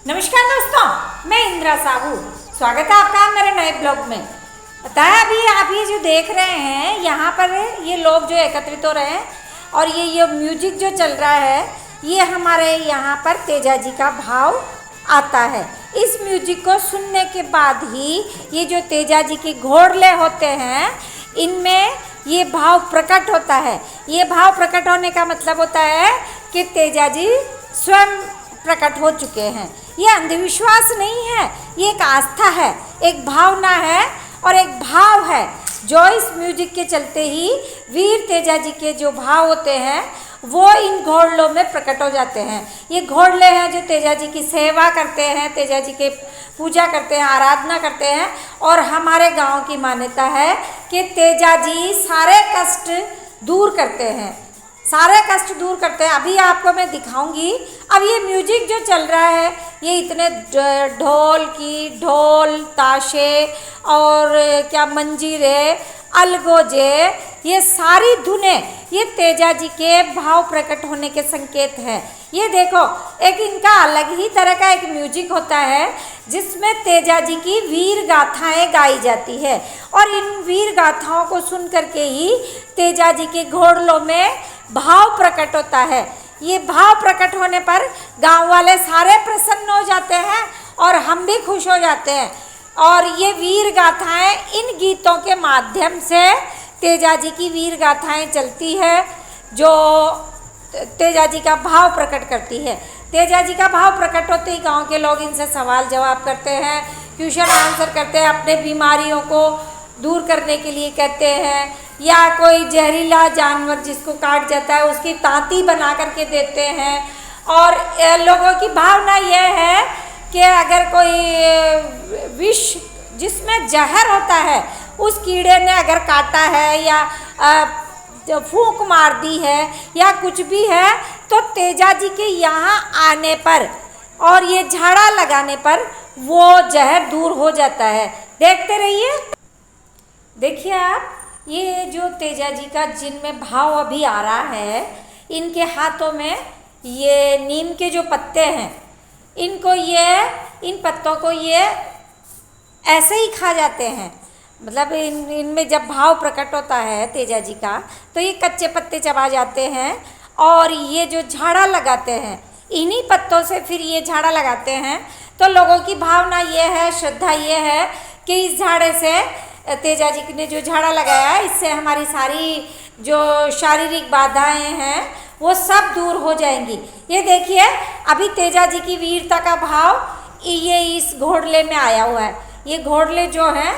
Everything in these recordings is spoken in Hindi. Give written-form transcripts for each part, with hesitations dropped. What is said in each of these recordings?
नमस्कार दोस्तों, मैं इंदिरा साहू। स्वागत है आपका मेरे नए ब्लॉग में। पता है अभी आप ये जो देख रहे हैं यहाँ पर ये लोग जो एकत्रित हो रहे हैं और ये म्यूजिक जो चल रहा है, ये हमारे यहाँ पर तेजा जी का भाव आता है। इस म्यूजिक को सुनने के बाद ही ये जो तेजा जी के घोड़ले होते हैं, इनमें ये भाव प्रकट होता है। ये भाव प्रकट होने का मतलब होता है कि तेजा जी स्वयं प्रकट हो चुके हैं। ये अंधविश्वास नहीं है, ये एक आस्था है, एक भावना है और एक भाव है जो इस म्यूजिक के चलते ही वीर तेजा जी के जो भाव होते हैं वो इन घोड़लों में प्रकट हो जाते हैं। ये घोड़ले हैं जो तेजा जी की सेवा करते हैं, तेजा जी के पूजा करते हैं, आराधना करते हैं। और हमारे गांव की मान्यता है कि तेजा जी सारे कष्ट दूर करते हैं, सारे कष्ट दूर करते हैं। अभी आपको मैं दिखाऊंगी। अब ये म्यूजिक जो चल रहा है, ये इतने ढोल ताशे और क्या मंजीरे अलगोजे, ये सारी धुनें ये तेजा जी के भाव प्रकट होने के संकेत हैं। ये देखो, एक इनका अलग ही तरह का एक म्यूजिक होता है जिसमें तेजा जी की वीर गाथाएं गाई जाती है। और इन वीर गाथाओं को सुन करके ही तेजा जी के घोड़लों में भाव प्रकट होता है। ये भाव प्रकट होने पर गांव वाले सारे प्रसन्न हो जाते हैं और हम भी खुश हो जाते हैं। और ये वीर गाथाएं, इन गीतों के माध्यम से तेजा जी की वीर गाथाएं चलती है जो तेजा जी का भाव प्रकट करती है। तेजा जी का भाव प्रकट होते ही गांव के लोग इनसे सवाल जवाब करते हैं, क्वेश्चन आंसर करते हैं, अपने बीमारियों को दूर करने के लिए कहते हैं, या कोई जहरीला जानवर जिसको काट जाता है उसकी तांती बना करके देते हैं। और लोगों की भावना यह है कि अगर कोई विष जिसमें जहर होता है उस कीड़े ने अगर काटा है या फूंक मार दी है या कुछ भी है, तो तेजा जी के यहाँ आने पर और ये झाड़ा लगाने पर वो जहर दूर हो जाता है। देखते रहिए। देखिए आप, ये जो तेजा जी का जिनमें भाव अभी आ रहा है, इनके हाथों में ये नीम के जो पत्ते हैं, इनको इन पत्तों को ये ऐसे ही खा जाते हैं। मतलब इनमें जब भाव प्रकट होता है तेजा जी का, तो ये कच्चे पत्ते चबा जाते हैं और ये जो झाड़ा लगाते हैं, इन्हीं पत्तों से फिर ये झाड़ा लगाते हैं। तो लोगों की भावना ये है, श्रद्धा ये है कि इस झाड़े से, तेजा जी ने जो झाड़ा लगाया है, इससे हमारी सारी जो शारीरिक बाधाएं हैं वो सब दूर हो जाएंगी। ये देखिए, अभी तेजा जी की वीरता का भाव ये इस घोड़ले में आया हुआ है। ये घोड़ले जो हैं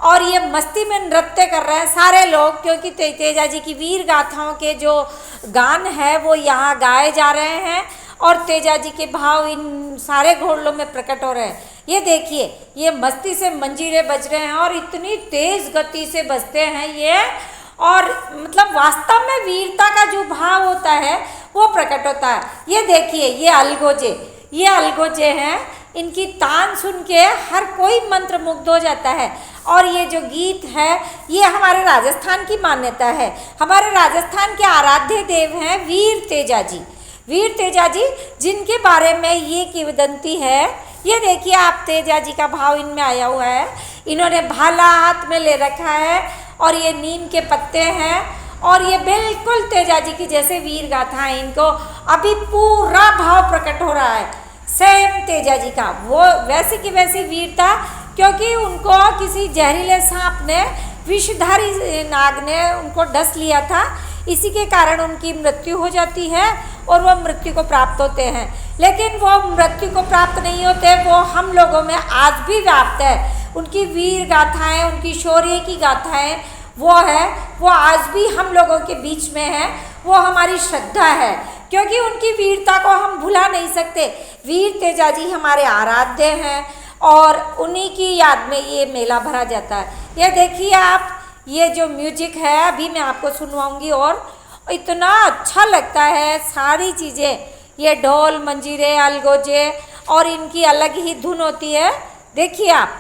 और ये मस्ती में नृत्य कर रहे हैं सारे लोग, क्योंकि तेजा जी की वीर गाथाओं के जो गान है वो यहाँ गाए जा रहे हैं और तेजा जी के भाव इन सारे घोड़लों में प्रकट हो रहे हैं। ये देखिए, ये मस्ती से मंजीरे बज रहे हैं और इतनी तेज गति से बजते हैं ये, और मतलब वास्तव में वीरता का जो भाव होता है वो प्रकट होता है। ये देखिए, ये अलगोजे हैं, इनकी तान सुन के हर कोई मंत्रमुग्ध हो जाता है। और ये जो गीत है, ये हमारे राजस्थान की मान्यता है। हमारे राजस्थान के आराध्य देव हैं वीर तेजा जी। वीर तेजा जी जिनके बारे में ये किंवदंती है। ये देखिए आप, तेजा जी का भाव इनमें आया हुआ है। इन्होंने भाला हाथ में ले रखा है और ये नीम के पत्ते हैं और ये बिल्कुल तेजा जी की जैसे वीर गाथा है। इनको अभी पूरा भाव प्रकट हो रहा है सेम तेजा जी का, वो वैसी की वैसी वीरता, क्योंकि उनको किसी जहरीले सांप ने, विषधारी नाग ने उनको डस लिया था। इसी के कारण उनकी मृत्यु हो जाती है और वो मृत्यु को प्राप्त होते हैं। लेकिन वो मृत्यु को प्राप्त नहीं होते, वो हम लोगों में आज भी व्याप्त है। उनकी वीर गाथाएं, उनकी शौर्य की गाथाएं वो आज भी हम लोगों के बीच में है। वो हमारी श्रद्धा है, क्योंकि उनकी वीरता को हम भुला नहीं सकते। वीर तेजा जी हमारे आराध्य हैं और उन्हीं की याद में ये मेला भरा जाता है। ये देखिए आप, ये जो म्यूजिक है अभी मैं आपको सुनवाऊंगी और इतना अच्छा लगता है। सारी चीज़ें, ये ढोल मंजीरे अलगोजे और इनकी अलग ही धुन होती है। देखिए आप।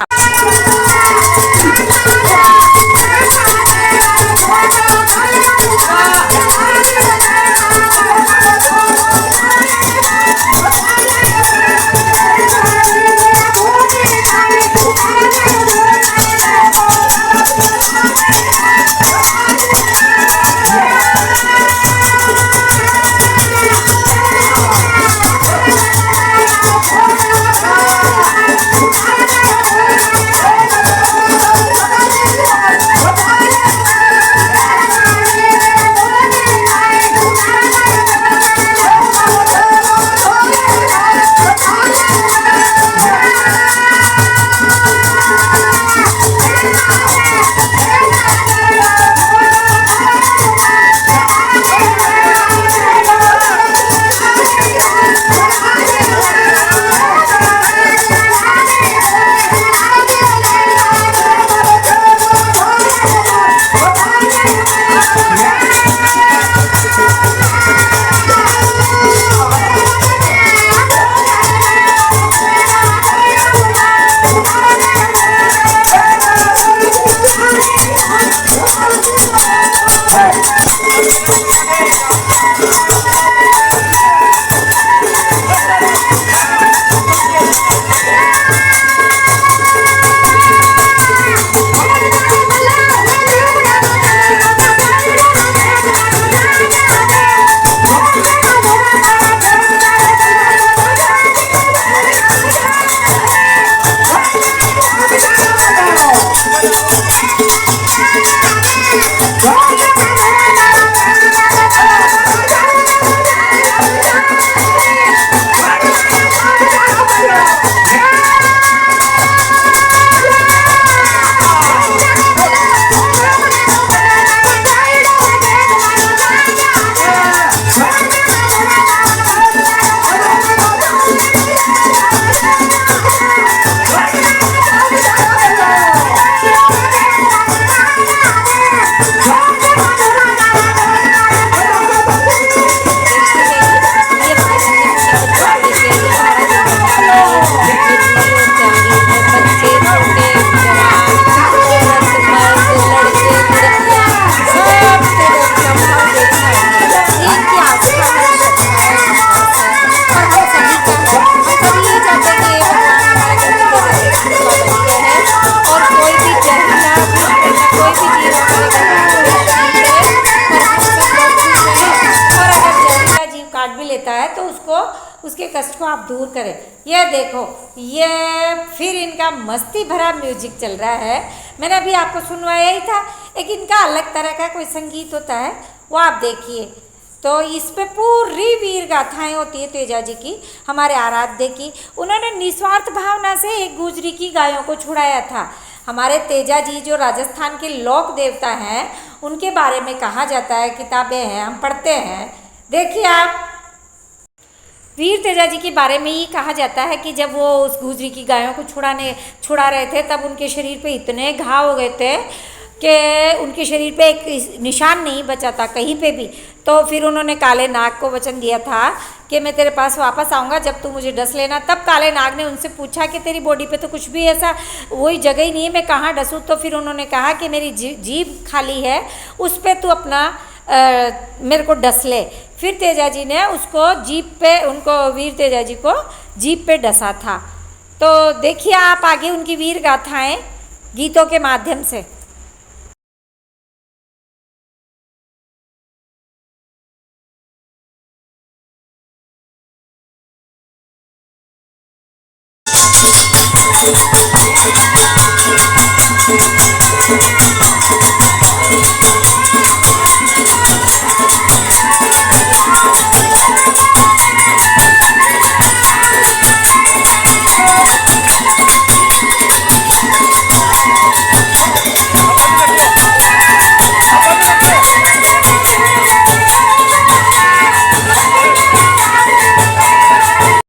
कष्ट को आप दूर करें। ये देखो, ये फिर इनका मस्ती भरा म्यूजिक चल रहा है। मैंने अभी आपको सुनवाया ही था, एक इनका अलग तरह का कोई संगीत होता है, वो आप देखिए। तो इस पे पूरी वीर गाथाएं होती है तेजा जी की, हमारे आराध्य की। उन्होंने निस्वार्थ भावना से एक गुजरी की गायों को छुड़ाया था। हमारे तेजा जी जो राजस्थान के लोक देवता हैं, उनके बारे में कहा जाता है, किताबें हैं, हम पढ़ते हैं। देखिए आप, वीर तेजा जी के बारे में ये कहा जाता है कि जब वो उस गुजरी की गायों को छुड़ा रहे थे, तब उनके शरीर पे इतने घाव हो गए थे कि उनके शरीर पे एक निशान नहीं बचा था कहीं पे भी। तो फिर उन्होंने काले नाग को वचन दिया था कि मैं तेरे पास वापस आऊँगा जब तू मुझे डस लेना। तब काले नाग ने उनसे पूछा कि तेरी बॉडी पे तो कुछ भी ऐसा वही जगह ही नहीं है, मैं कहाँ डसूँ। तो फिर उन्होंने कहा कि मेरी जीभ खाली है, उस पर तू अपना मेरे को डस ले। फिर तेजा जी ने उसको जीभ पे, उनको वीर तेजा जी को जीभ पे डसा था। तो देखिए आप आगे उनकी वीर गाथाएं गीतों के माध्यम से।